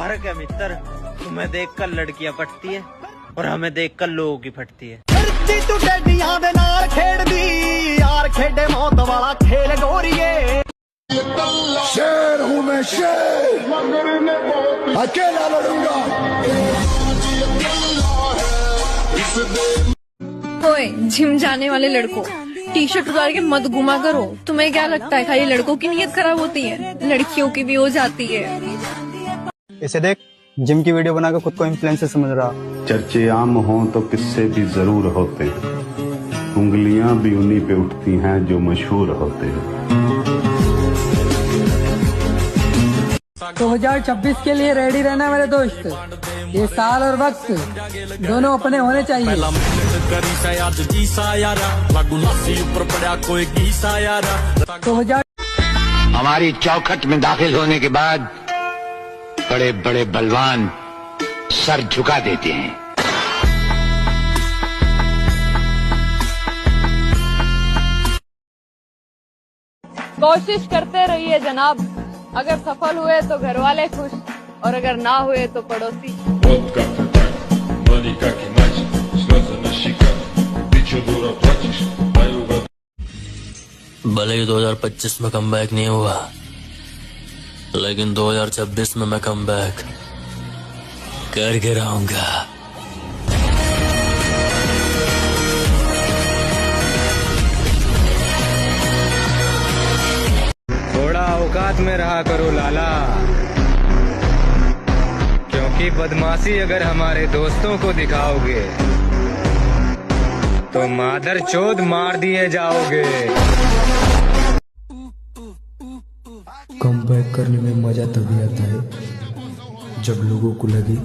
फर्क है मित्र, तुम्हें देखकर लड़कियां फटती है और हमें देखकर लोगों की फटती है। तू टेडियां दे नाल खेड़दी यार, खेडे मौत वाला खेल गोरिए। शेर हूँ मैं शेर, अकेला लड़ूंगा। ओए जिम जाने वाले लड़कों, टी शर्ट उतार के मत घुमा करो। तुम्हें क्या लगता है खाली लड़कों की नीयत खराब होती है? लड़कियों की भी हो जाती है। इसे देख, जिम की वीडियो बनाकर खुद को इन्फ्लुएंसर समझ रहा। चर्चे आम हों तो किस्से भी जरूर होते हैं, उंगलियां भी उन्हीं पे उठती हैं जो मशहूर होते हैं। 2026 के लिए रेडी रहना मेरे दोस्त। ये साल और वक्त दोनों अपने होने चाहिए। हमारी चौखट में दाखिल होने के बाद बड़े बड़े बलवान सर झुका देते हैं। कोशिश करते रहिए जनाब, अगर सफल हुए तो घर वाले खुश और अगर ना हुए तो पड़ोसी। भले ही 2025 में कमबैक नहीं हुआ, लेकिन 2026 में मैं कमबैक करके रहूंगा। थोड़ा औकात में रहा करो लाला, क्योंकि बदमाशी अगर हमारे दोस्तों को दिखाओगे तो मादर चोद मार दिए जाओगे। कमबैक करने में मजा तभी आता है जब लोगों को लगे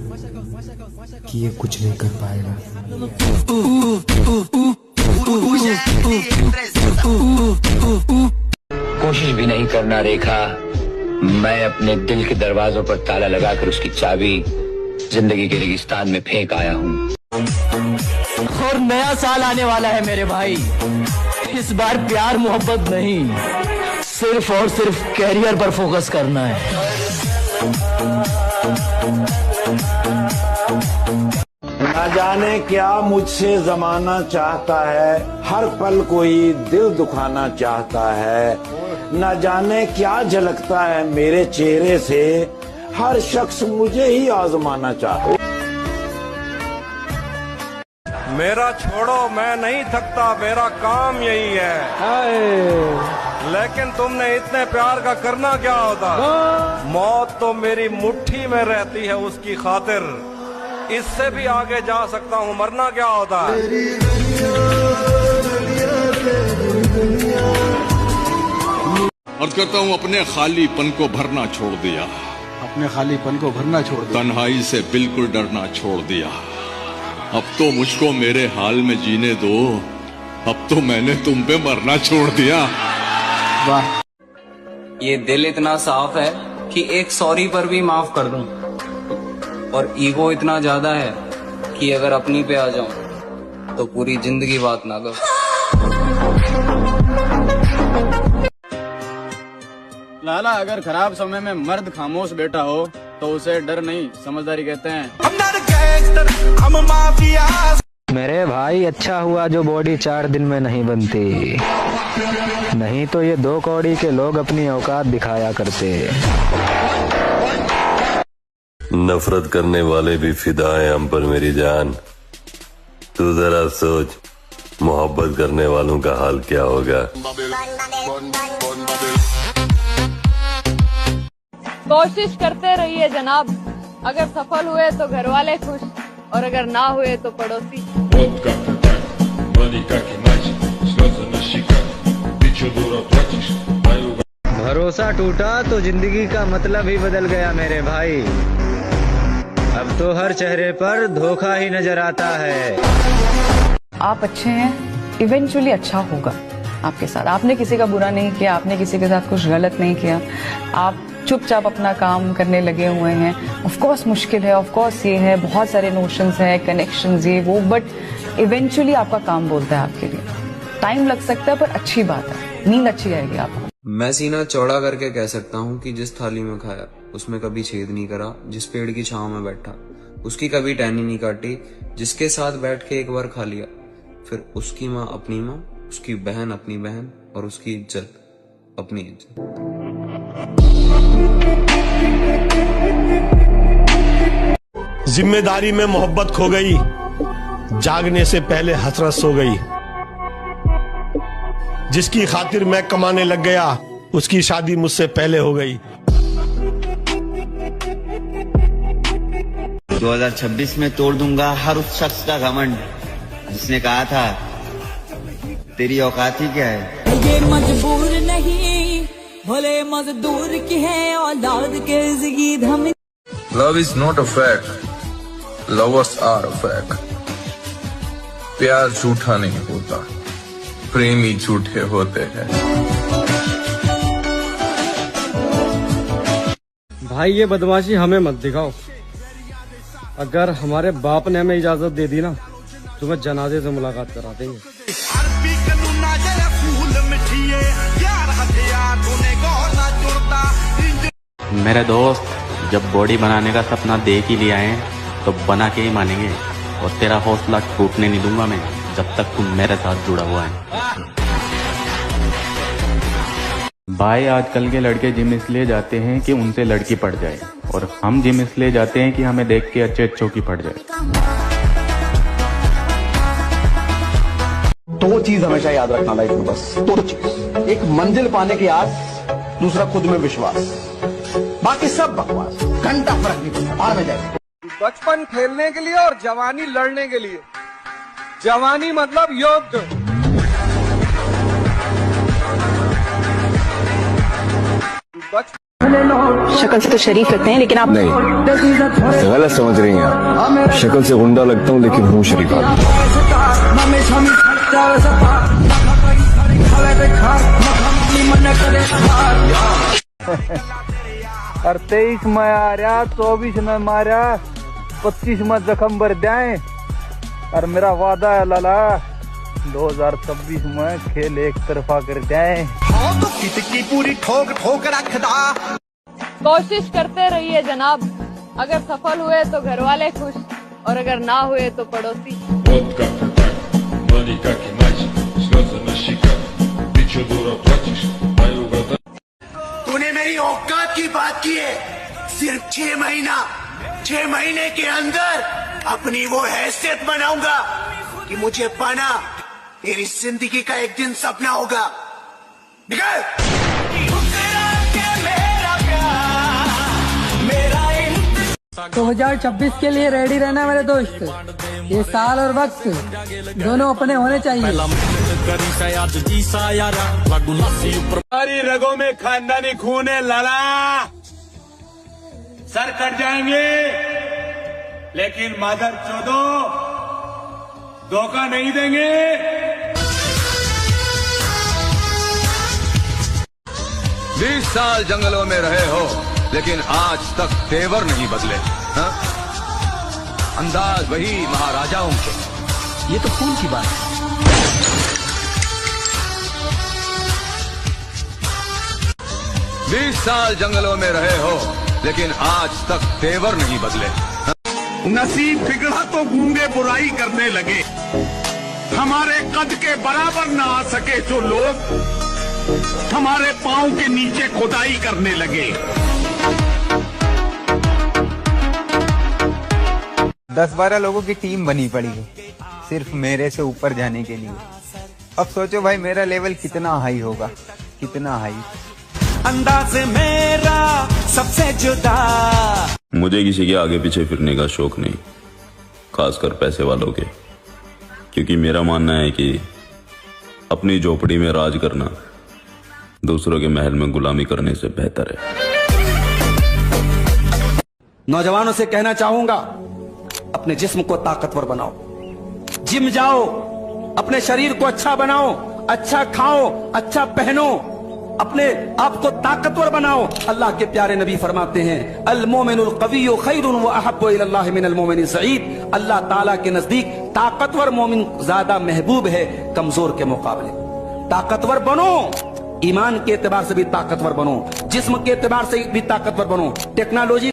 कि ये कुछ नहीं कर पाएगा। कोशिश भी नहीं करना रेखा, मैं अपने दिल के दरवाजों पर ताला लगाकर उसकी चाबी जिंदगी के रेगिस्तान में फेंक आया हूँ। और नया साल आने वाला है मेरे भाई। इस बार प्यार मोहब्बत नहीं, सिर्फ और सिर्फ कैरियर पर फोकस करना है। न जाने क्या मुझसे जमाना चाहता है, हर पल कोई दिल दुखाना चाहता है। न जाने क्या झलकता है मेरे चेहरे से, हर शख्स मुझे ही आजमाना चाहता है। मेरा छोड़ो, मैं नहीं थकता, मेरा काम यही है। लेकिन तुमने इतने प्यार का करना क्या होता? मौत तो मेरी मुट्ठी में रहती है उसकी खातिर, इससे भी आगे जा सकता हूँ, मरना क्या होता है? अर्ज करता हूँ, अपने खालीपन को भरना छोड़ दिया, अपने खालीपन को भरना छोड़ दिया, तन्हाई से बिल्कुल डरना छोड़ दिया। अब तो मुझको मेरे हाल में जीने दो, अब तो मैंने तुम पे मरना छोड़ दिया। वाह, ये दिल इतना साफ है कि एक सॉरी पर भी माफ कर दूं, और ईगो इतना ज्यादा है कि अगर अपनी पे आ जाऊं तो पूरी जिंदगी बात ना करो। लाला, अगर खराब समय में मर्द खामोश बैठा हो तो उसे डर नहीं समझदारी कहते हैं। मेरे भाई, अच्छा हुआ जो बॉडी 4 दिन में नहीं बनती, नहीं तो ये 2 कौड़ी के लोग अपनी औकात दिखाया करते। नफरत करने वाले भी फिदा हैं हम पर मेरी जान। तू जरा सोच, मोहब्बत करने वालों का हाल क्या होगा। कोशिश करते रहिए जनाब, अगर सफल हुए तो घर वाले खुश और अगर ना हुए तो पड़ोसी। भरोसा टूटा तो जिंदगी का मतलब ही बदल गया मेरे भाई। अब तो हर चेहरे पर धोखा ही नजर आता है। आप अच्छे हैं, इवेंचुअली अच्छा होगा आपके साथ। आपने किसी का बुरा नहीं किया, आपने किसी के साथ कुछ गलत नहीं किया, आप चुपचाप अपना काम करने लगे हुए हैं। ऑफ कोर्स मुश्किल है, ऑफ कोर्स ये है, बहुत सारे नोशंस हैं, कनेक्शंस ये वो, बट इवेंचुअली आपका काम बोलता है आपके लिए। टाइम लग सकता है पर अच्छी बात है, नींद अच्छी आएगी आपको। मैं सीना चौड़ा करके कह सकता हूँ कि जिस थाली में खाया उसमें कभी छेद नहीं करा, जिस पेड़ की छांव में बैठा उसकी कभी टहनी नहीं काटी, जिसके साथ बैठ के एक बार खा लिया, फिर उसकी माँ अपनी माँ, उसकी बहन अपनी बहन और उसकी इज्जत अपनी इज्जत। जिम्मेदारी में मोहब्बत खो गई, जागने से पहले हसरत सो गई। जिसकी खातिर मैं कमाने लग गया उसकी शादी मुझसे पहले हो गई। 2026 में तोड़ दूंगा हर उस शख्स का घमंड जिसने कहा था तेरी औकात ही क्या है। ये मजबूर नहीं भले मजदूर की है औलाद के जिगीद हम। Love is not a fact, lovers are a fact. प्यार झूठा नहीं होता, प्रेमी झूठे होते हैं। भाई ये बदमाशी हमें मत दिखाओ। अगर हमारे बाप ने हमें इजाजत दे दी ना तो मैं जनाजे से मुलाकात करा देंगे। मेरे दोस्त जब बॉडी बनाने का सपना देख ही लिया है तो बना के ही मानेंगे, और तेरा हौसला टूटने नहीं दूंगा मैं जब तक तुम मेरे साथ जुड़ा हुआ है। भाई आजकल के लड़के जिम इसलिए जाते हैं कि उनसे लड़की पड़ जाए, और हम जिम इसलिए जाते हैं कि हमें देख के अच्छे अच्छों की पड़ जाए। दो चीज हमेशा याद रखना लाइफ में, बस दो चीज। एक मंजिल पाने की आस, दूसरा खुद में विश्वास। बाकी सब बकवास, घंटा फर्क नहीं पड़ता। बाहर में जाए। बचपन खेलने के लिए और जवानी लड़ने के लिए। जवानी मतलब युद्ध। शक्ल से तो शरीफ लगते हैं लेकिन आप नहीं, गलत समझ रही हैं आप। शक्ल से गुंडा लगता हूँ लेकिन हूँ शरीफ आदमी। और 23 में आ रहा, 24 में मारा, 25 में जख्म भर जाए। और मेरा वादा है लाला 2026 में खेल एक तरफा कर जाए। की पूरी ठोक ठोक रखदा। कोशिश करते रहिए जनाब, अगर सफल हुए तो घर वाले खुश और अगर ना हुए तो पड़ोसी। तूने मेरी औकात की बात की है। सिर्फ 6 महीने के अंदर अपनी वो हैसियत बनाऊंगा कि मुझे पाना तेरी जिंदगी का एक दिन सपना होगा। निकल। 2026 के लिए रेडी रहना मेरे दोस्त। ये साल और वक्त दोनों अपने होने चाहिए। हमारी रगों में खानदानी खून है लाला। सर कट जाएंगे लेकिन मादर चोदो धोखा नहीं देंगे। 20 साल जंगलों में रहे हो लेकिन आज तक तेवर नहीं बदले। हाँ? अंदाज वही महाराजाओं के। ये तो खून की बात है। बीस साल जंगलों में रहे हो लेकिन आज तक तेवर नहीं बदले। नसीब बिगड़ा तो गूंगे बुराई करने लगे। हमारे कद के बराबर न आ सके जो लोग हमारे पांव के नीचे खुदाई करने लगे। 10-12 लोगों की टीम बनी पड़ी है सिर्फ मेरे से ऊपर जाने के लिए। अब सोचो भाई मेरा लेवल कितना हाई होगा, कितना हाई। अंदाज मेरा सबसे जुदा। मुझे किसी के आगे पीछे फिरने का शौक नहीं, खासकर पैसे वालों के, क्योंकि मेरा मानना है कि अपनी झोपड़ी में राज करना दूसरों के महल में गुलामी करने से बेहतर है। नौजवानों से कहना चाहूंगा, अपने जिस्म को ताकतवर बनाओ, जिम जाओ, अपने शरीर को अच्छा बनाओ, अच्छा खाओ, अच्छा पहनो, अपने आप को ताकतवर बनाओ। अल्लाह के प्यारे नबी फरमाते हैं, अल मोमिनुल कविय्यु खैरुन व अहब्बु इलल्लाहि मिनल मोमिनिन सईद। अल्लाह ताला के नजदीक ताकतवर मोमिन ज्यादा महबूब है कमजोर के मुकाबले। ताकतवर बनो, ईमान के एतबार से भी ताकतवर बनो, जिस्म के एतबार से भी ताकतवर बनो। टेक्नोलॉजी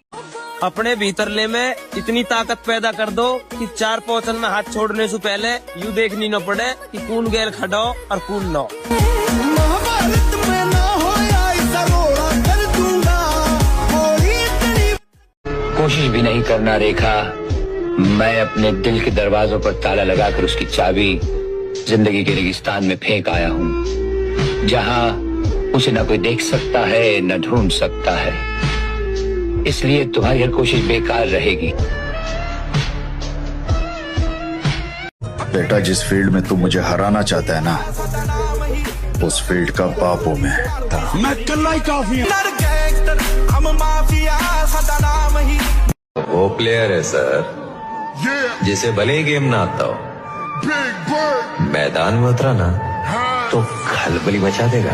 अपने भीतरले में इतनी ताकत पैदा कर दो कि 4 पौचल में हाथ छोड़ने से पहले यूं देखनी न पड़े कि कौन गैर खड़ो और कौन नो। कोशिश भी नहीं करना रेखा, मैं अपने दिल के दरवाजों पर ताला लगाकर उसकी चाबी जिंदगी के रेगिस्तान में फेंक आया हूँ, जहाँ उसे न कोई देख सकता है न ढूंढ सकता है। इसलिए तुम्हारी हर कोशिश बेकार रहेगी। बेटा, जिस फील्ड में तू मुझे हराना चाहता है ना, उस फील्ड का बाप हूं मैं कल्ला ही काफी वो प्लेयर है सर जिसे भले ही गेम ना आता हो, मैदान में उतरा ना तो खलबली मचा देगा।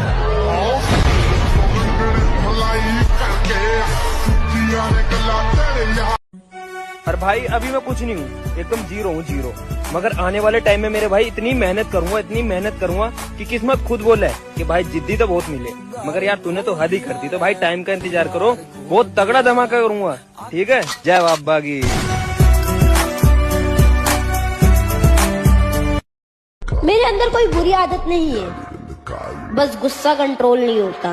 और भाई अभी मैं कुछ नहीं हूँ, एकदम जीरो हूँ, जीरो। मगर आने वाले टाइम में मेरे भाई इतनी मेहनत करूंगा कि किस्मत खुद बोले कि भाई जिद्दी तो बहुत मिले, मगर यार तूने तो हद ही कर दी। तो भाई टाइम का इंतजार करो, बहुत तगड़ा धमाका करूंगा, ठीक है। जय बाबा की। मेरे अंदर कोई बुरी आदत नहीं है, बस गुस्सा कंट्रोल नहीं होता।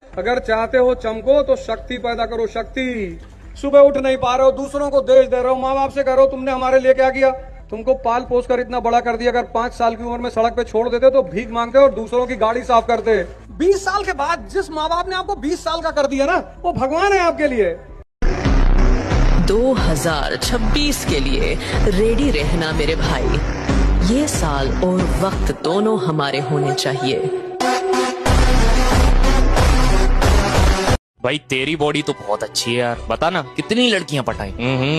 अगर चाहते हो चमको तो शक्ति पैदा करो, शक्ति। सुबह उठ नहीं पा रहे हो, दूसरों को देश दे रहे हो, माँ बाप से कह रहे हो तुमने हमारे लिए क्या किया, तुमको पाल पोस कर इतना बड़ा कर दिया। अगर 5 साल की उम्र में सड़क पे छोड़ देते तो भीख मांगते और दूसरों की गाड़ी साफ करते। 20 साल के बाद जिस माँ बाप ने आपको 20 साल का कर दिया ना, वो भगवान है आपके लिए। 2026 के लिए रेडी रहना मेरे भाई, ये साल और वक्त दोनों हमारे होने चाहिए। भाई तेरी बॉडी तो बहुत अच्छी है यार, बता ना कितनी लड़कियां पटाई?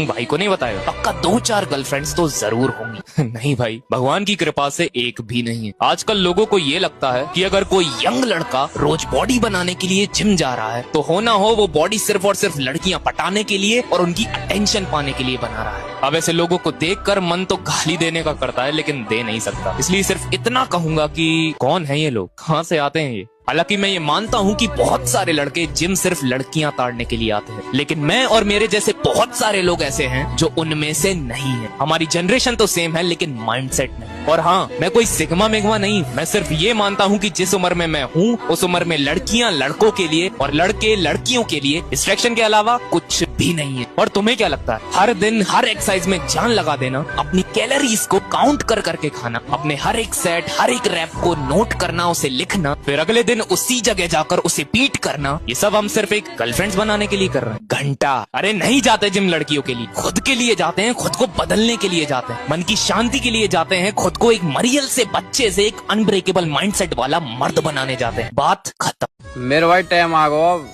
भाई को नहीं बताया? पक्का 2-4 गर्लफ्रेंड्स तो जरूर होंगी। नहीं भाई, भगवान की कृपा से एक भी नहीं है। आजकल लोगों को ये लगता है कि अगर कोई यंग लड़का रोज बॉडी बनाने के लिए जिम जा रहा है तो हो ना हो वो बॉडी सिर्फ और सिर्फ लड़कियां पटाने के लिए और उनकी अटेंशन पाने के लिए बना रहा है। अब ऐसे लोगों को देखकर मन तो गाली देने का करता है, लेकिन दे नहीं सकता। इसलिए सिर्फ इतना कहूंगा कि कौन है ये लोग, कहाँ से आते हैं ये। हालांकि मैं ये मानता हूँ कि बहुत सारे लड़के जिम सिर्फ लड़कियां ताड़ने के लिए आते हैं, लेकिन मैं और मेरे जैसे बहुत सारे लोग ऐसे हैं जो उनमें से नहीं है। हमारी जनरेशन तो सेम है लेकिन माइंडसेट नहीं। और हाँ, मैं कोई सिग्मा मिग्मा नहीं, मैं सिर्फ ये मानता हूँ कि जिस उम्र में मैं हूँ उस उम्र में लड़कियां लड़कों के लिए और लड़के लड़कियों के लिए डिस्ट्रैक्शन के अलावा कुछ भी नहीं है। और तुम्हें क्या लगता है, हर दिन हर एक्सरसाइज में जान लगा देना, अपनी कैलोरीज को काउंट कर करके खाना, अपने हर एक सेट हर एक रैप को नोट करना, उसे लिखना, फिर अगले दिन उसी जगह जाकर उसे पीट करना, ये सब हम सिर्फ एक गर्लफ्रेंड्स बनाने के लिए कर रहे हैं? घंटा। अरे नहीं जाते जिम लड़कियों के लिए, खुद के लिए जाते हैं, खुद को बदलने के लिए जाते हैं, मन की शांति के लिए जाते हैं, खुद को एक मरियल से बच्चे से एक अनब्रेकेबल माइंडसेट वाला मर्द बनाने जाते हैं। बात खत्म। मेरे भाई टाइम आ गया, अब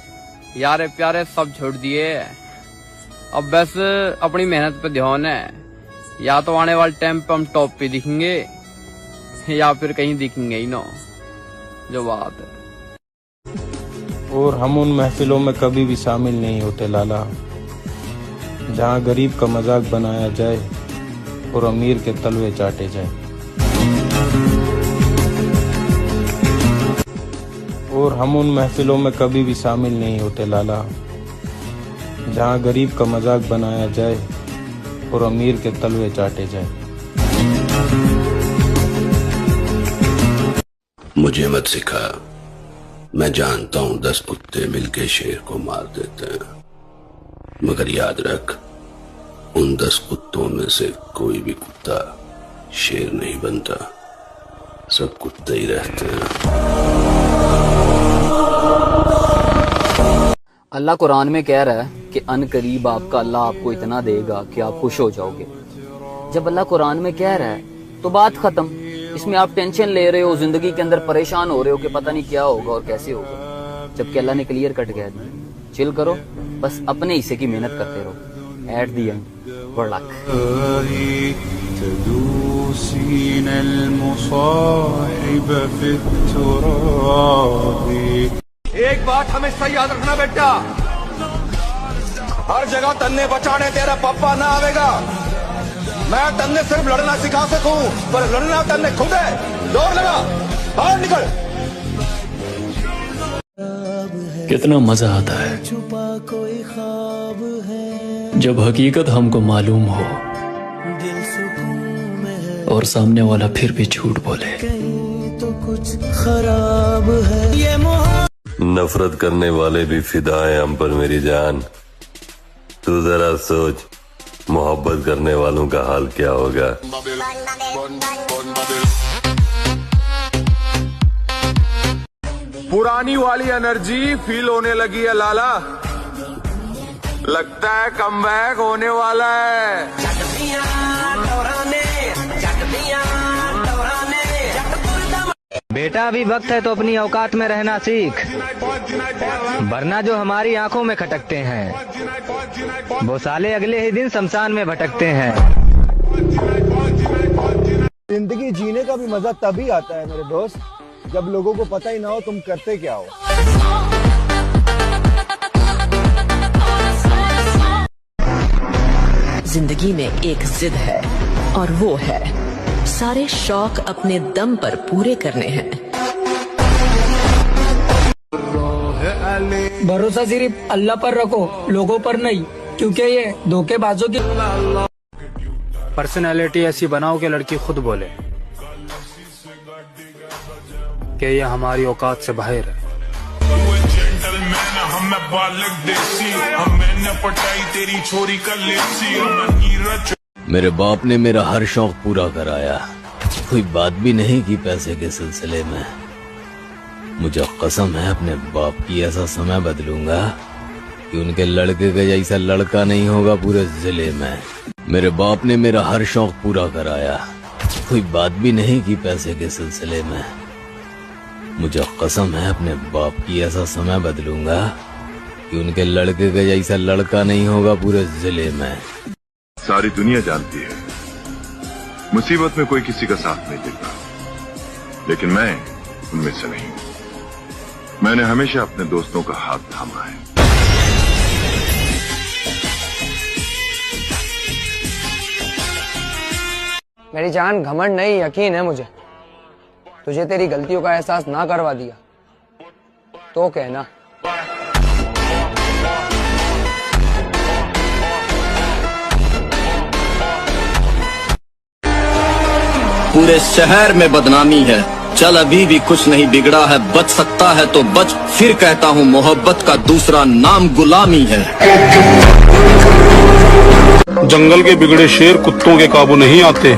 यारे प्यारे सब छोड़ दिए, अब बस अपनी मेहनत पे ध्यान है। या तो आने वाले टाइम पे हम टॉप पे दिखेंगे या फिर कहीं दिखेंगे ही ना, जो बात है। और हम उन महफिलों में कभी भी शामिल नहीं होते लाला, जहाँ गरीब का मजाक बनाया जाए और अमीर के तलवे चाटे जाए। और हम उन महफिलों में कभी भी शामिल नहीं होते लाला, जहाँ गरीब का मजाक बनाया जाए और अमीर के तलवे चाटे जाए। मुझे मत सिखा, मैं जानता हूं 10 कुत्ते मिलके शेर को मार देते हैं, मगर याद रख उन 10 कुत्तों में से कोई भी कुत्ता शेर नहीं बनता, सब कुत्ते ही रहते हैं। अल्लाह कुरान में कह रहा है कि अनकरीब आपका अल्लाह आपको इतना देगा कि आप खुश हो जाओगे। जब अल्लाह कुरान में कह रहा है तो बात खत्म। इसमें आप टेंशन ले रहे हो, जिंदगी के अंदर परेशान हो रहे हो कि पता नहीं क्या होगा और कैसे होगा, जबकि अल्लाह ने क्लियर कट कह दिया। चिल करो, बस अपने हिस्से की मेहनत करते रहो। At the end good luck. एक बात हमेशा याद रखना बेटा, हर जगह तन्ने बचाने तेरा पापा ना आवेगा, मैं तन्ने सिर्फ लड़ना सिखा सकूं, पर लड़ना तन्ने खुद है। दौड़ लगा, बाहर निकल। कितना मजा आता है जब हकीकत हमको मालूम हो और सामने वाला फिर भी झूठ बोले। नफरत करने वाले भी फिदा हैं हम पर मेरी जान। तू जरा सोच मोहब्बत करने वालों का हाल क्या होगा। पुरानी वाली एनर्जी फील होने लगी है लाला, लगता है कमबैक होने वाला है। बेटा अभी वक्त है तो अपनी औकात में रहना सीख, वरना जो हमारी आंखों में खटकते हैं वो साले अगले ही दिन शमशान में भटकते हैं। जिंदगी जीने का भी मजा तभी आता है मेरे दोस्त, जब लोगों को पता ही ना हो तुम करते क्या हो। जिंदगी में एक जिद है और वो है सारे शौक अपने दम पर पूरे करने हैं। भरोसा सिर्फ अल्लाह पर रखो, लोगों पर नहीं, क्योंकि ये धोखेबाजों की। पर्सनैलिटी ऐसी बनाओ कि लड़की खुद बोले कि ये हमारी औकात से बाहर है। मेरे बाप ने मेरा हर शौक पूरा कराया, कोई बात भी नहीं की पैसे के सिलसिले में। मुझे कसम है अपने बाप की ऐसा समय बदलूंगा कि उनके लड़के के जैसा लड़का नहीं होगा पूरे जिले में। मेरे बाप ने मेरा हर शौक पूरा कराया, कोई बात भी नहीं की पैसे के सिलसिले में। मुझे कसम है अपने बाप की ऐसा समय बदलूंगा कि उनके लड़के के जैसा लड़का नहीं होगा पूरे जिले में। सारी दुनिया जानती है मुसीबत में कोई किसी का साथ नहीं देता, लेकिन मैं उनमें से नहीं हूं। मैंने हमेशा अपने दोस्तों का हाथ थामा है। मेरी जान घमंड नहीं, यकीन है मुझे। तुझे तेरी गलतियों का एहसास ना करवा दिया तो कहना। पूरे शहर में बदनामी है, चल अभी भी कुछ नहीं बिगड़ा है, बच सकता है तो बच, फिर कहता हूँ मोहब्बत का दूसरा नाम गुलामी है। जंगल के बिगड़े शेर कुत्तों के काबू नहीं आते,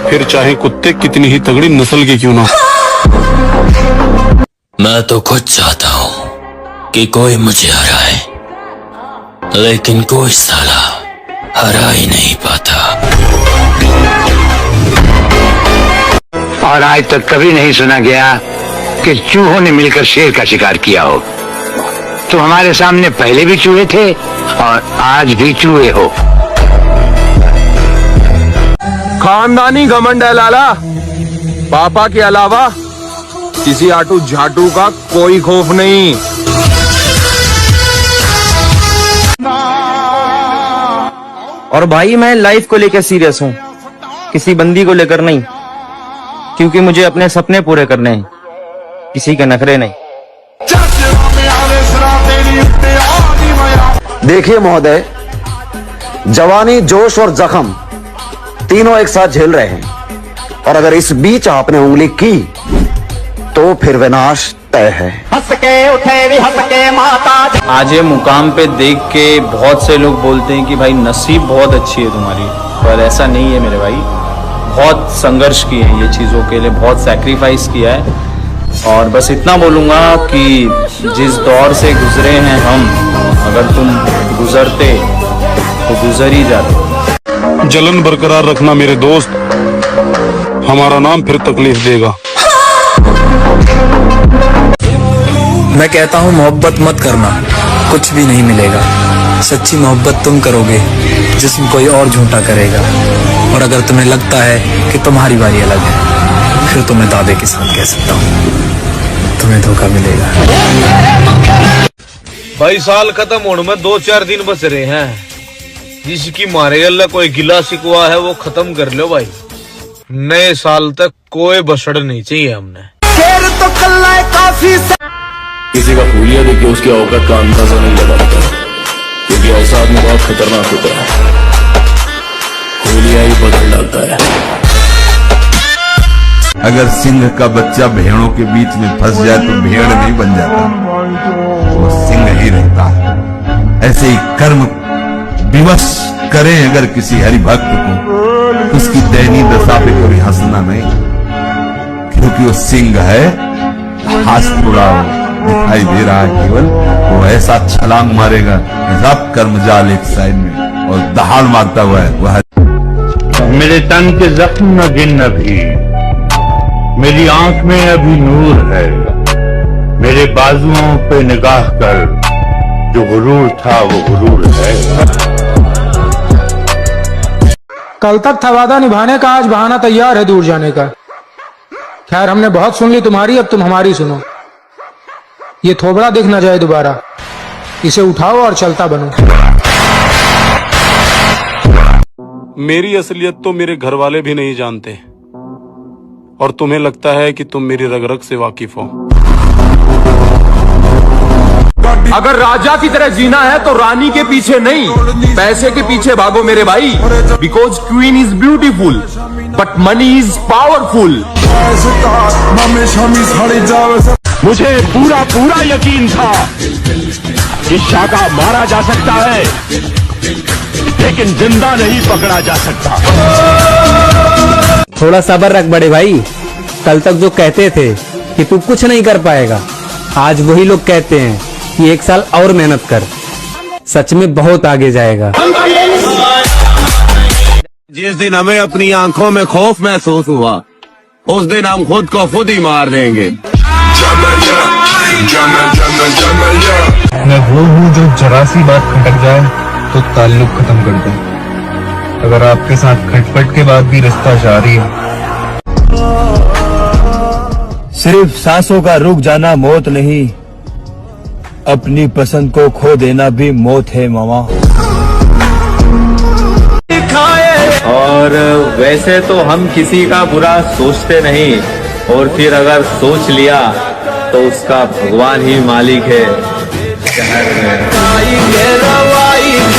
फिर चाहे कुत्ते कितनी ही तगड़ी नस्ल के क्यों ना। मैं तो खुद चाहता हूँ कि कोई मुझे हराए, लेकिन कोई साला हरा ही नहीं पाता। और आज तक कभी नहीं सुना गया कि चूहों ने मिलकर शेर का शिकार किया हो। तो हमारे सामने पहले भी चूहे थे और आज भी चूहे हो। खानदानी घमंड है लाला, पापा के अलावा किसी आटू झाटू का कोई खौफ नहीं। और भाई मैं लाइफ को लेकर सीरियस हूँ, किसी बंदी को लेकर नहीं, क्योंकि मुझे अपने सपने पूरे करने हैं, किसी के नखरे नहीं। देखिए महोदय, जवानी, जोश और जख्म तीनों एक साथ झेल रहे हैं, और अगर इस बीच आपने उंगली की तो फिर विनाश तय है। हंस के उठे भी हंस के माता। आज ये मुकाम पे देख के बहुत से लोग बोलते हैं कि भाई नसीब बहुत अच्छी है तुम्हारी, पर ऐसा नहीं है मेरे भाई। बहुत संघर्ष किए हैं ये चीज़ों के लिए, बहुत सैक्रिफाइस किया है, और बस इतना बोलूँगा कि जिस दौर से गुजरे हैं हम, अगर तुम गुजरते तो गुजर ही जाते। जलन बरकरार रखना मेरे दोस्त, हमारा नाम फिर तकलीफ देगा। मैं कहता हूँ मोहब्बत मत करना, कुछ भी नहीं मिलेगा। सच्ची मोहब्बत तुम करोगे जिस्म कोई और झूठा करेगा। और अगर तुम्हें लगता है कि तुम्हारी बारी अलग है, फिर तो मैं दावे के साथ कह सकता हूँ तुम्हें धोखा मिलेगा। भाई साल खत्म होने में 2-4 दिन बच रहे हैं, जिसकी मारे अल्लाह कोई गिला शिकवा है वो खत्म कर लो भाई। नए साल तक कोई बसड़ नहीं चाहिए हमने। शेर तो कल्ला काफी किसी का फूलिया देख के उसकी औकात का अंदाजा नहीं लगाता, क्योंकि ऐसा आदमी बहुत खतरनाक होता है, फूलिया ही बदल डालता है। अगर सिंह का बच्चा भेड़ों के बीच में फंस जाए तो भेड़ नहीं बन जाता, वो सिंह ही रहता है। ऐसे ही कर्म विवश करें अगर किसी हरि भक्त को, उसकी दयनीय दशा पे कभी हंसना नहीं, क्योंकि वो सिंह है। हाथ थोड़ा दिखाई दे रहा है केवल, वो ऐसा छलांग मारेगा कि सब कर्म जाल एक साइड में और दहाड़ मारता हुआ है वह। मेरे तन के जख्म न गिन भी, मेरी आंख में अभी नूर है, मेरे बाजुओं पे निगाह कर, जो गुरूर था वो गुरूर है। कल तक था वादा निभाने का, आज बहाना तैयार है दूर जाने का। खैर हमने बहुत सुन ली तुम्हारी, अब तुम हमारी सुनो। ये थोबड़ा दिख ना जाए दोबारा, इसे उठाओ और चलता बनो। मेरी असलियत तो मेरे घर वाले भी नहीं जानते, और तुम्हें लगता है कि तुम मेरी रग रग से वाकिफ हो। अगर राजा की तरह जीना है तो रानी के पीछे नहीं, पैसे के पीछे भागो मेरे भाई। Because queen is beautiful but money is powerful. मुझे पूरा पूरा यकीन था कि शाका मारा जा सकता है, लेकिन जिंदा नहीं पकड़ा जा सकता। थोड़ा सब्र रख बड़े भाई। कल तक जो कहते थे कि तू कुछ नहीं कर पाएगा, आज वही लोग कहते हैं कि एक साल और मेहनत कर, सच में बहुत आगे जाएगा। जिस दिन हमें अपनी आंखों में खौफ महसूस हुआ, उस दिन हम खुद को खुद ही मार देंगे। मैं वो हूँ जो जरा सी बात खटक जाए तो ताल्लुक खत्म कर दे। अगर आपके साथ खटपट के बाद भी रिश्ता जारी है। सिर्फ सांसों का रुक जाना मौत नहीं, अपनी पसंद को खो देना भी मौत है मामा। और वैसे तो हम किसी का बुरा सोचते नहीं, और फिर अगर सोच लिया तो उसका भगवान ही मालिक है।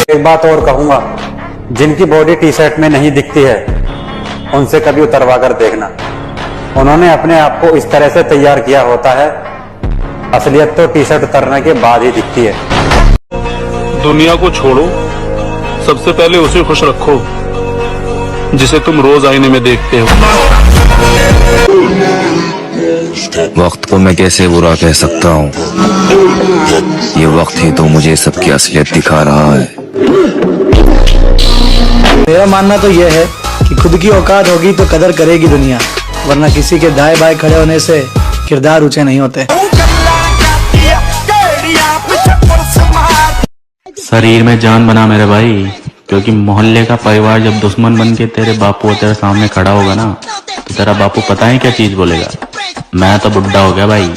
एक बात और कहूंगा, जिनकी बॉडी टी शर्ट में नहीं दिखती है उनसे कभी उतरवा कर देखना। उन्होंने अपने आप को इस तरह से तैयार किया होता है, असलियत तो टी शर्ट उतरने के बाद ही दिखती है। दुनिया को छोड़ो, सबसे पहले उसे खुश रखो जिसे तुम रोज आईने में देखते हो। वक्त को मैं कैसे बुरा कह सकता हूँ, ये वक्त ही तो मुझे सबकी असलियत दिखा रहा है। मेरा मानना तो यह है कि खुद की औकात होगी तो कदर करेगी दुनिया, वरना किसी के दाएं बाएं खड़े होने से किरदार ऊंचे नहीं होते। शरीर में जान बना मेरे भाई, क्योंकि मोहल्ले का परिवार जब दुश्मन बन के तेरे बापू तेरे सामने खड़ा होगा ना, तो तेरा बापू पता है क्या चीज बोलेगा? मैं तो बुढ़ा हो गया भाई,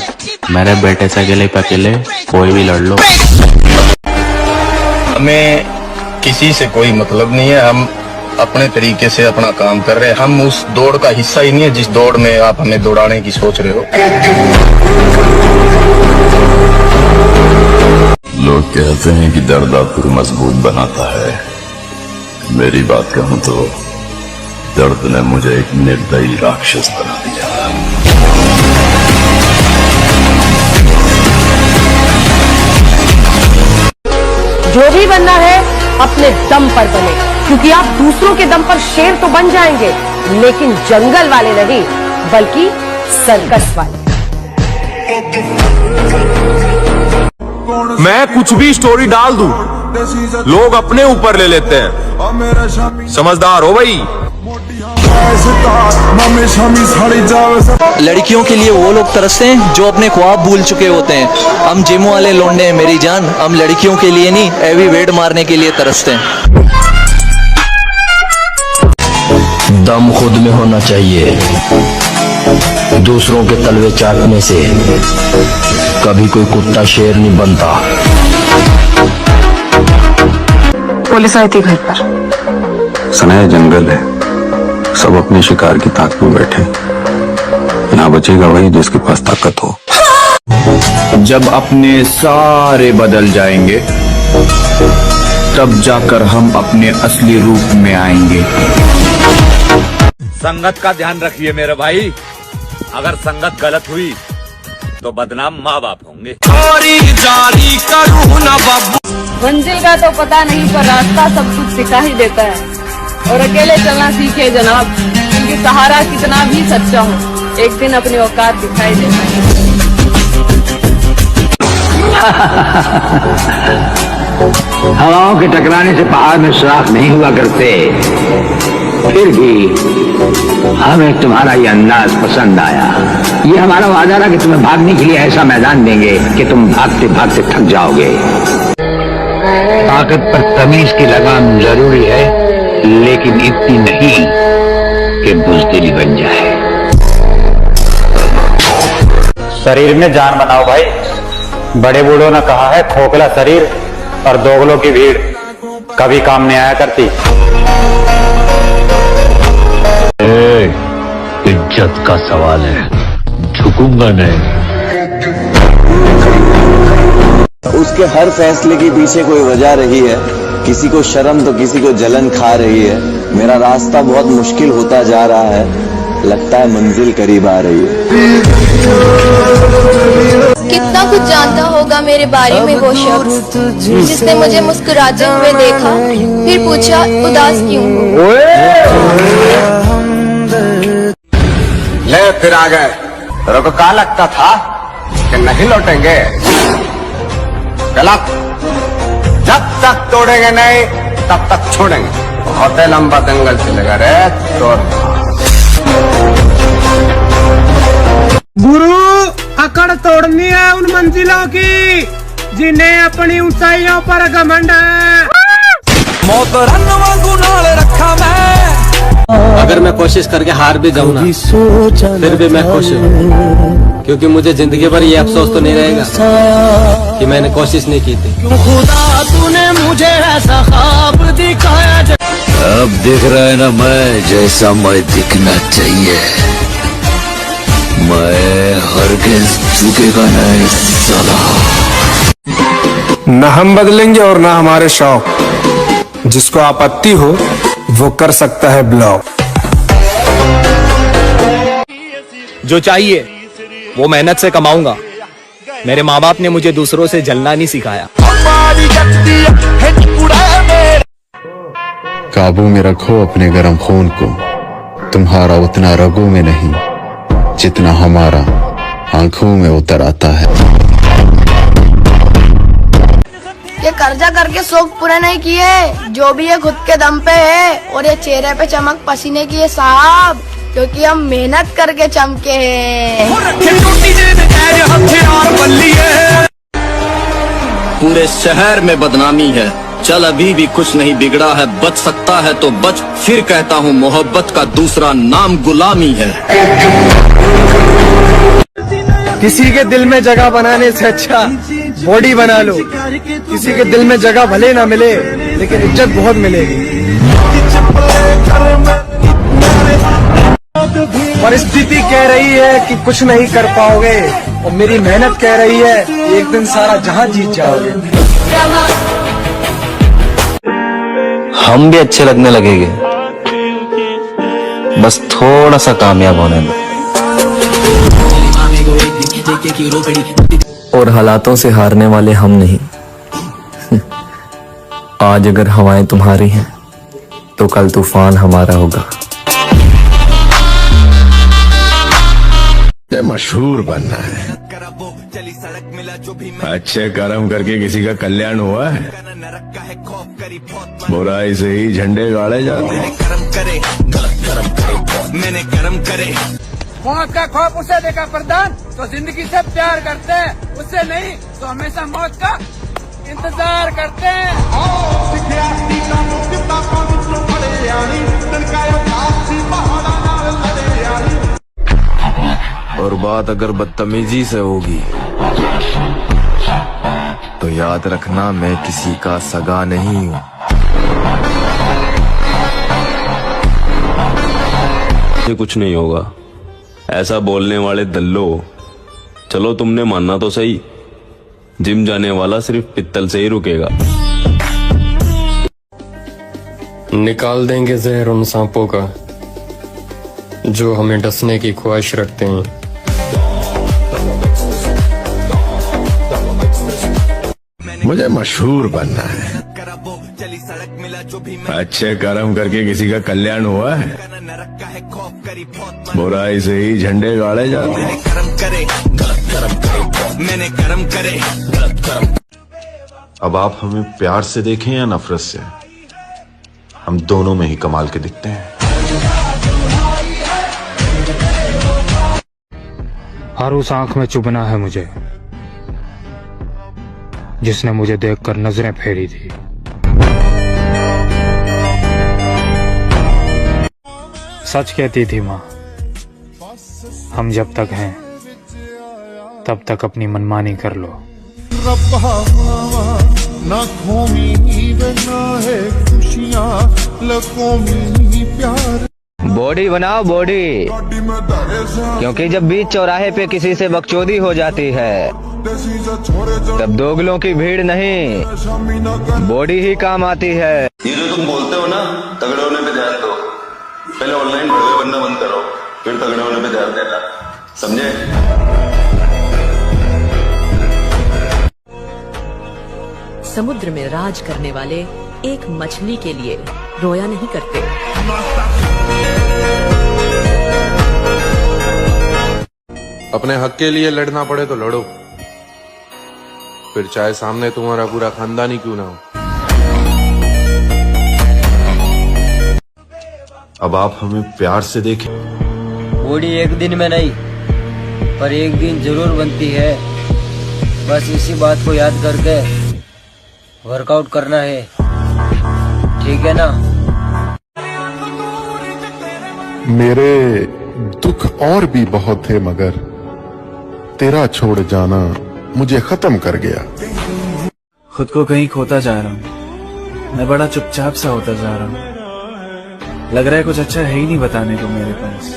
मेरे बेटे से अकेले पे अकेले कोई भी लड़ लो। हमें किसी से कोई मतलब नहीं है, हम अपने तरीके से अपना काम कर रहे हैं। हम उस दौड़ का हिस्सा ही नहीं है जिस दौड़ में आप हमें दौड़ाने की सोच रहे हो। लोग कहते हैं कि दर्द आपको मजबूत बनाता है, मेरी बात कहूं तो दर्द ने मुझे एक निर्दयी राक्षस बना दिया। जो भी बनना है अपने दम पर बने, क्योंकि आप दूसरों के दम पर शेर तो बन जाएंगे, लेकिन जंगल वाले नहीं, बल्कि सर्कस वाले। मैं कुछ भी स्टोरी डाल दूं, लोग अपने ऊपर ले लेते हैं। समझदार हो भाई। लड़कियों के लिए वो लोग तरसते हैं जो अपने ख्वाब भूल चुके होते हैं। हम जिम वाले लौंडे हैं मेरी जान, हम लड़कियों के लिए नहीं, हैवी वेट मारने के लिए तरसते हैं। दम खुद में होना चाहिए, दूसरों के तलवे चाटने से कभी कोई कुत्ता शेर नहीं बनता। पुलिस आई थी घर पर। सनाया जंगल है, सब अपने शिकार की ताक में बैठे। यहाँ बचेगा वही जिसके पास ताकत हो। जब अपने सारे बदल जाएंगे तब जाकर हम अपने असली रूप में आएंगे। संगत का ध्यान रखिए मेरे भाई, अगर संगत गलत हुई तो बदनाम माँ बाप होंगे। मंजिल का तो पता नहीं पर रास्ता सब कुछ सिखा ही देता है। और अकेले चलना सीखे जनाब, क्योंकि सहारा कितना भी सच्चा हो एक दिन अपनी औकात दिखाई देता है। हवाओं के टकराने से पहाड़ में सुराख नहीं हुआ करते, फिर भी हमें तुम्हारा ये अंदाज पसंद आया। ये हमारा वादा था कि तुम्हें भागने के लिए ऐसा मैदान देंगे कि तुम भागते भागते थक जाओगे। ताकत पर तमीज की लगाम जरूरी है, लेकिन इतनी नहीं कि बुज़दिली बन जाए। शरीर में जान बनाओ भाई, बड़े बूढ़ों ने कहा है खोखला शरीर और दोगलों की भीड़ कभी काम नहीं आया करती। इज्जत का सवाल है, झुकूंगा नहीं। उसके हर फैसले के पीछे कोई वजह रही है, किसी को शर्म तो किसी को जलन खा रही है। मेरा रास्ता बहुत मुश्किल होता जा रहा है, लगता है मंजिल करीब आ रही है। कितना कुछ जानता होगा मेरे बारे में वो शख्स जिसने मुझे मुस्कुराते हुए देखा, फिर पूछा उदास क्यों। ले फिर आ गए। तेरे को क्या लगता था कि नहीं लौटेंगे? गलत। जब तक तोड़ेंगे नहीं तब तक छोड़ेंगे। बहुत लंबा दंगल चलेगा रे तो। गुरु, अकड़ तोड़नी है उन मंजिलों की जिन्हें अपनी ऊंचाइयों पर घमंड है। मौत रन वांगू नाल रखा मैं। अगर मैं कोशिश करके हार भी जाऊं ना, फिर भी मैं खुश हूँ, क्योंकि मुझे जिंदगी भर ये अफसोस तो नहीं रहेगा कि मैंने कोशिश नहीं की थी। खुदा तूने मुझे ऐसा ख्वाब दिखाया। अब दिख रहा है ना मैं जैसा मैं दिखना चाहिए। मैं हरगिज़ झुकेगा नहीं साला। न हम बदलेंगे और न हमारे शौक। जिसको आपत्ति हो वो कर सकता है ब्लॉक। जो चाहिए वो मेहनत से कमाऊंगा। मेरे माँ बाप ने मुझे दूसरों से जलना नहीं सिखाया। काबू में रखो अपने गर्म खून को, तुम्हारा उतना रगों में नहीं जितना हमारा आंखों में उतर आता है। ये कर्जा करके शौक पूरे नहीं किए, जो भी ये खुद के दम पे है। और ये चेहरे पे चमक पसीने की है साहब, क्योंकि हम मेहनत करके चमके हैं। पूरे शहर में बदनामी है, चल अभी भी कुछ नहीं बिगड़ा है। बच सकता है तो बच, फिर कहता हूँ मोहब्बत का दूसरा नाम गुलामी है। किसी के दिल में जगह बनाने से अच्छा बॉडी बना लो। किसी के दिल में जगह भले ना मिले, लेकिन इज्जत बहुत मिलेगी। परिस्थिति कह रही है कि कुछ नहीं कर पाओगे, और मेरी मेहनत कह रही है एक दिन सारा जहां जीत जाओगे। हम भी अच्छे लगने लगेंगे, बस थोड़ा सा कामयाब होने दो। और हालातों से हारने वाले हम नहीं। आज अगर हवाएं तुम्हारी हैं तो कल तूफान हमारा होगा। मशहूर बनना है, अच्छे कर्म करके किसी का कल्याण हुआ है? बुराई से ही झंडे गाड़े जाते हैं। मौत का खौफ उसे देगा प्रदान तो जिंदगी से प्यार करते हैं, उससे नहीं तो हमेशा मौत का इंतजार करते हैं। और बात अगर बदतमीजी से होगी तो याद रखना मैं किसी का सगा नहीं हूँ। ये कुछ नहीं होगा, ऐसा बोलने वाले दल्लो। चलो तुमने मानना तो सही, जिम जाने वाला सिर्फ पित्तल से ही रुकेगा। निकाल देंगे जहर उन सांपों का जो हमें डसने की ख्वाहिश रखते हैं। मुझे मशहूर बनना है। अच्छे कर्म करके किसी का कल्याण हुआ है, बुराई से ही झंडे गाड़े जाते हैं। अब आप हमें प्यार से देखें या नफरत से, हम दोनों में ही कमाल के दिखते हैं। हर उस आंख में चुभना है मुझे जिसने मुझे देखकर नजरें फेरी थी। सच कहती थी माँ, हम जब तक हैं तब तक अपनी मनमानी कर लो। बॉडी बनाओ बॉडी, क्योंकि जब बीच चौराहे पे किसी से बकचोदी हो जाती है तब दोगलों की भीड़ नहीं, बॉडी ही काम आती है। ये जो तुम बोलते हो ना तगड़े होने पे ध्यान दो, पहले ऑनलाइन भड़वे बनना बंद करो, फिर तगड़े होने पे ध्यान देना, समझे? समुद्र में राज करने वाले एक मछली के लिए रोया नहीं करते। अपने हक के लिए लड़ना पड़े तो लड़ो, फिर चाहे सामने तुम्हारा पूरा खानदान ही क्यों ना हो। अब आप हमें प्यार से देखें। बॉडी एक दिन में नहीं पर एक दिन जरूर बनती है, बस इसी बात को याद करके वर्कआउट करना है, ठीक है ना? मेरे दुख और भी बहुत थे मगर तेरा छोड़ जाना मुझे खत्म कर गया। खुद को कहीं खोता जा रहा हूँ, मैं बड़ा चुपचाप सा होता जा रहा हूँ। लग रहा है कुछ अच्छा है ही नहीं बताने को मेरे पास।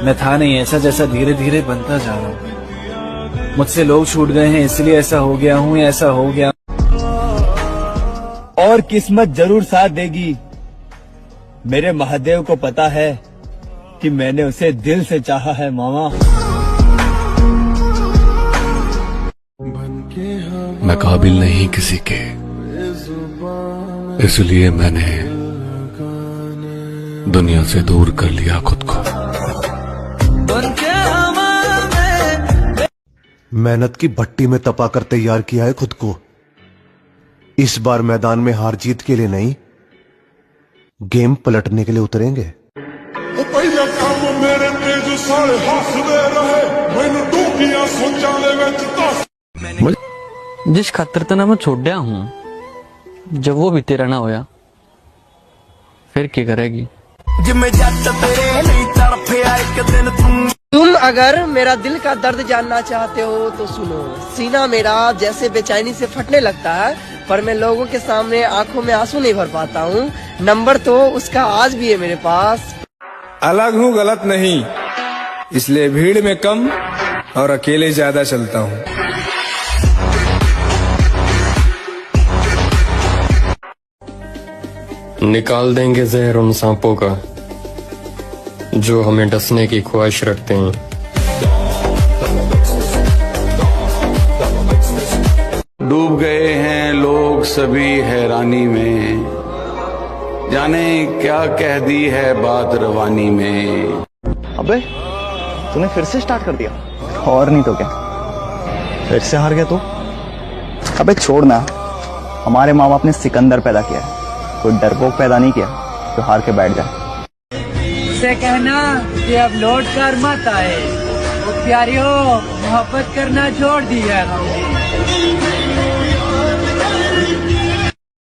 मैं था नहीं ऐसा जैसा धीरे धीरे बनता जा रहा हूँ। मुझसे लोग छूट गए हैं इसलिए ऐसा हो गया हूँ, ऐसा हो गया। और किस्मत जरूर साथ देगी। मेरे महादेव को पता है कि मैंने उसे दिल से चाहा है मामा। मैं काबिल नहीं किसी के, इसलिए मैंने दुनिया से दूर कर लिया खुद को। मेहनत की भट्टी में तपा कर तैयार किया है खुद को। इस बार मैदान में हार जीत के लिए नहीं, गेम पलटने के लिए उतरेंगे। जिस खातर तना मैं छोड़िया हूं, जब वो भी तेरा ना होया फिर क्या करेगी? तुम अगर मेरा दिल का दर्द जानना चाहते हो तो सुनो। सीना मेरा जैसे बेचैनी से फटने लगता है, पर मैं लोगों के सामने आंखों में आंसू नहीं भर पाता हूँ। नंबर तो उसका आज भी है मेरे पास। अलग हूँ गलत नहीं, इसलिए भीड़ में कम और अकेले ज्यादा चलता हूँ। निकाल देंगे जहर उन सांपों का जो हमें डसने की ख्वाहिश रखते हैं। डूब गए हैं लोग सभी हैरानी में, जाने क्या कह दी है बात रवानी में। अबे तूने फिर से स्टार्ट कर दिया। और नहीं तो क्या, फिर से हार गया तू। अबे छोड़ ना, हमारे माँ बाप ने सिकंदर पैदा किया है, कोई डरपोक पैदा नहीं किया तो हार के बैठ जाए। से कहना कि अब लौट कर मत आए, वो प्यारियों मोहब्बत करना छोड़ दिया।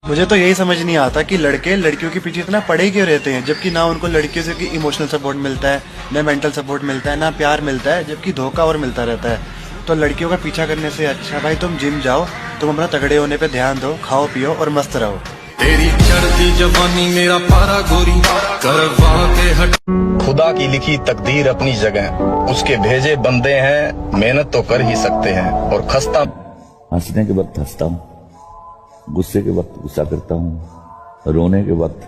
मुझे तो यही समझ नहीं आता कि लड़के लड़कियों के पीछे इतना पड़े क्यों रहते हैं, जबकि ना उनको लड़कियों से इमोशनल सपोर्ट मिलता है, ना मेंटल सपोर्ट मिलता है, ना प्यार मिलता है, जबकि धोखा और मिलता रहता है। तो लड़कियों का पीछा करने से अच्छा भाई तुम जिम जाओ, तुम अपना तगड़े होने पे ध्यान दो, खाओ पियो और मस्त रहो। तेरी चढ़ती जवानी मेरा पारा गोरी करवा के हट। खुदा की लिखी तकदीर अपनी जगह, उसके भेजे बंदे हैं, मेहनत तो कर ही सकते हैं। और खस्ता हंसने के वक्त हंसता हूँ, गुस्से के वक्त गुस्सा करता हूँ, रोने के वक्त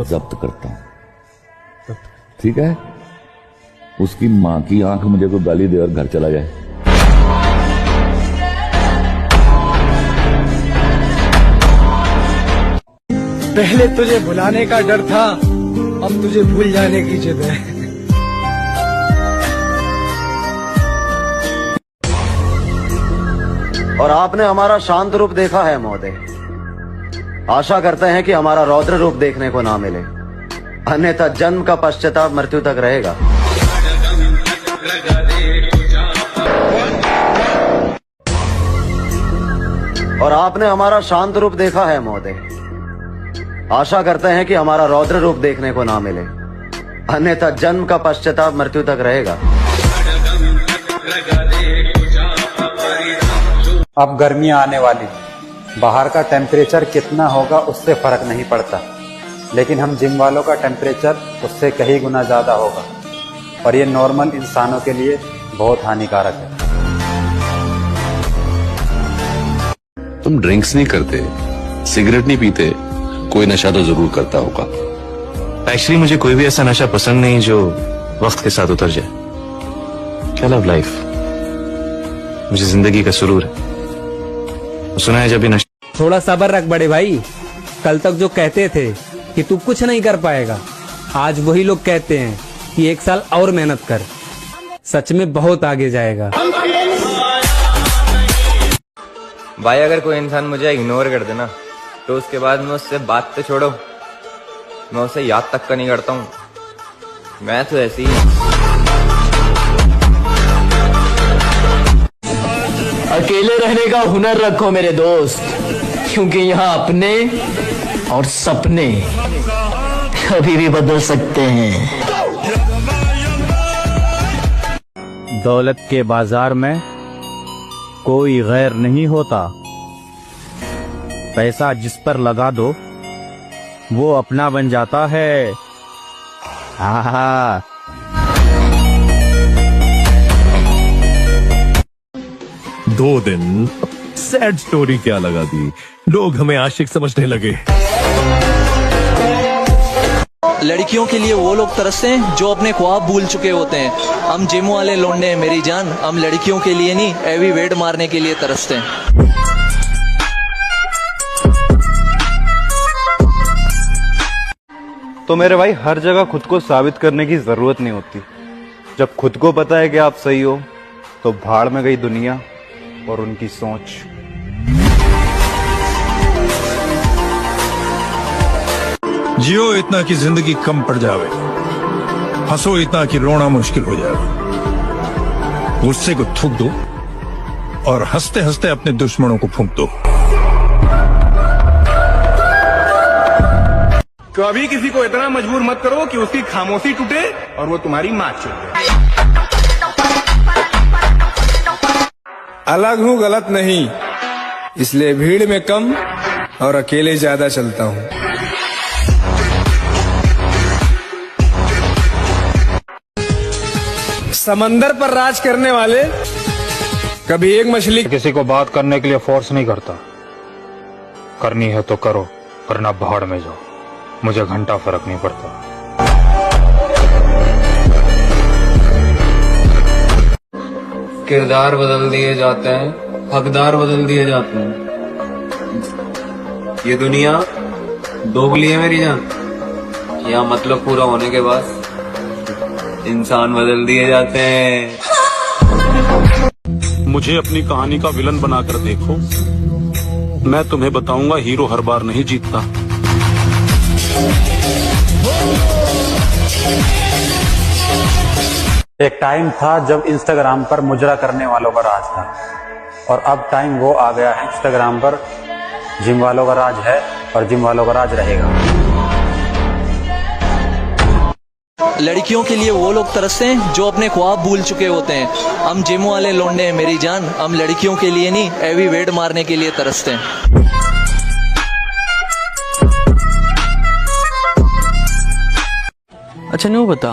जब्त करता हूँ। ठीक है, उसकी माँ की आंख मुझे कोई गाली दे और घर चला जाए। पहले तुझे भुलाने का डर था, अब तुझे भूल जाने की जिद है। और आपने हमारा शांत रूप देखा है महोदय। आशा करते हैं कि हमारा रौद्र रूप देखने को ना मिले, अन्यथा जन्म का पश्चाताप मृत्यु तक रहेगा। और आपने हमारा शांत रूप देखा है महोदय। आशा करते हैं कि हमारा रौद्र रूप देखने को ना मिले, अन्यथा जन्म का पश्चाताप मृत्यु तक रहेगा। अब गर्मियां आने वाली, बाहर का टेम्परेचर कितना होगा उससे फर्क नहीं पड़ता, लेकिन हम जिम वालों का टेम्परेचर उससे कहीं गुना ज्यादा होगा, और ये नॉर्मल इंसानों के लिए बहुत हानिकारक है। तुम ड्रिंक्स नहीं करते, सिगरेट नहीं पीते, कोई नशा तो जरूर करता होगा। एक्चुअली मुझे कोई भी ऐसा नशा पसंद नहीं जो वक्त के साथ उतर जाए। क्या लव लाइफ, मुझे जिंदगी का सुरूर है। सुना है जब भी नशा। थोड़ा सब्र रख बड़े भाई, कल तक जो कहते थे कि तू कुछ नहीं कर पाएगा, आज वही लोग कहते हैं कि 1 साल और मेहनत कर, सच में बहुत आगे जाएगा। भाई अगर कोई इंसान मुझे इग्नोर कर देना तो उसके बाद मैं उससे बात तो छोड़ो, मैं उसे याद तक का नहीं करता हूँ। मैं तो ऐसी ही। अकेले रहने का हुनर रखो मेरे दोस्त, क्योंकि यहाँ अपने और सपने कभी भी बदल सकते हैं। दौलत के बाजार में कोई गैर नहीं होता, पैसा जिस पर लगा दो वो अपना बन जाता है। हा 2 दिन सैड स्टोरी क्या लगा दी, लोग हमें आशिक समझने लगे। लड़कियों के लिए वो लोग तरसते हैं जो अपने ख्वाब भूल चुके होते हैं। हम जिम वाले लौंडे हैं मेरी जान, हम लड़कियों के लिए नहीं हैवी वेट मारने के लिए तरसते हैं। तो मेरे भाई हर जगह खुद को साबित करने की जरूरत नहीं होती। जब खुद को पता है कि आप सही हो तो भाड़ में गई दुनिया और उनकी सोच। जियो इतना कि जिंदगी कम पड़ जावे, हंसो इतना कि रोना मुश्किल हो जाए। गुस्से को थूक दो और हंसते हंसते अपने दुश्मनों को फूंक दो। कभी किसी को इतना मजबूर मत करो कि उसकी खामोशी टूटे और वो तुम्हारी माँ चले। अलग हूँ गलत नहीं, इसलिए भीड़ में कम और अकेले ज्यादा चलता हूँ। समंदर पर राज करने वाले कभी एक मछली। किसी को बात करने के लिए फोर्स नहीं करता, करनी है तो करो, वरना भाड़ में जाओ, मुझे घंटा फर्क नहीं पड़ता। किरदार बदल दिए जाते हैं, हकदार बदल दिए जाते हैं। ये दुनिया दोगली है मेरी जान, यहाँ मतलब पूरा होने के बाद इंसान बदल दिए जाते हैं। मुझे अपनी कहानी का विलन बनाकर देखो, मैं तुम्हें बताऊंगा हीरो हर बार नहीं जीतता। एक टाइम था जब इंस्टाग्राम पर मुजरा करने वालों का राज था, और अब टाइम वो आ गया है इंस्टाग्राम पर जिम वालों का राज है और जिम वालों का राज रहेगा। लड़कियों के लिए वो लोग तरसते हैं जो अपने ख्वाब भूल चुके होते हैं। हम जिम वाले लौंडे हैं मेरी जान, हम लड़कियों के लिए नहीं हैवी वेट मारने के लिए तरसते हैं। अच्छा न्यू बता,